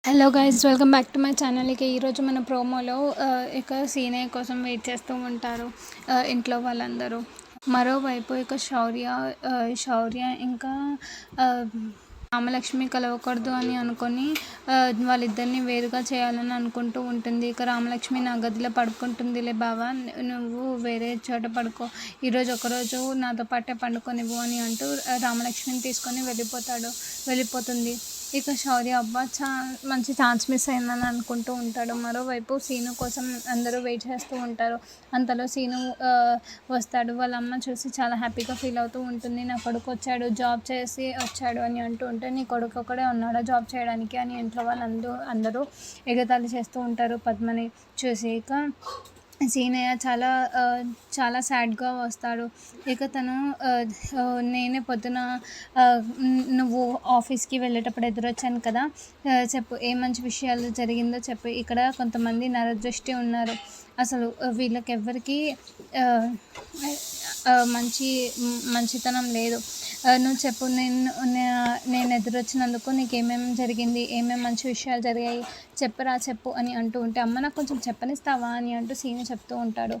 Hello guys, welcome back to my channel. ఈరోజు మన ప్రోమోలో సీనయ్య కోసం వెయిట్ చేస్తూ ఉంటారు ఇంట్లో వాళ్ళందరూ. మరోవైపు శౌర్య ఇంకా ఆ, రామలక్ష్మి కలవకూడదు అని అనుకొని వాళ్ళిద్దరిని వేరుగా చేయాలని అనుకుంటూ ఉంటుంది. రామలక్ష్మి నా గదిలో పడుకుంటుందిలే బావా, నువ్వు వేరే చోట పడుకో, ఈరోజు ఒకరోజు నాతో పాటే పండుకొనివ్వు అని అంటూ రామలక్ష్మిని తీసుకొని వెళ్ళిపోతుంది. శౌర్య అబ్బా మంచి ఛాన్స్ మిస్ అయిందని అనుకుంటూ ఉంటాడు. మరోవైపు సీను కోసం అందరూ వెయిట్ చేస్తూ ఉంటారు. అంతలో సీను వస్తాడు. వాళ్ళ అమ్మ చూసి చాలా హ్యాపీగా ఫీల్ అవుతూ ఉంటుంది. నా కొడుకు వచ్చాడు, జాబ్ చేసి వచ్చాడు అని అంటూ ఉంటే, నీ కొడుకు ఒక్కడే ఉన్నాడా జాబ్ చేయడానికి అని ఇంట్లో అందరూ ఎగతాళి చేస్తూ ఉంటారు పద్మని చూసి. సీనయ్య చాలా సాడ్గా వస్తాడు. తను నేనే పొద్దున నువ్వు ఆఫీస్కి వెళ్ళేటప్పుడు ఎదురొచ్చాను కదా, చెప్పు ఏ మంచి విషయాలు జరిగిందో చెప్పు. ఇక్కడ కొంతమంది నరదృష్టి ఉన్నారు, అసలు వీళ్ళకెవ్వరికి మంచితనం లేదు. నువ్వు చెప్పు, నేను ఎదురొచ్చినందుకు నీకు ఏమేమి జరిగింది, ఏమేమి మంచి విషయాలు జరిగాయి, చెప్పు అని అంటూ ఉంటే, అమ్మ నాకు కొంచెం చెప్పనిస్తావా అని అంటూ సీను చెప్తూ ఉంటాడు.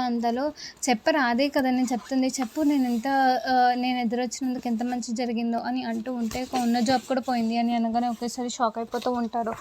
అందులో చెప్పరా, అదే కదా నేను చెప్తుంది, చెప్పు నేను ఎదురొచ్చినందుకు ఎంత మంచి జరిగిందో అని అంటూ ఉంటే, ఉన్న జాబ్ కూడా పోయింది అని అనగానే ఒకేసారి షాక్ అయిపోతూ ఉంటాడు.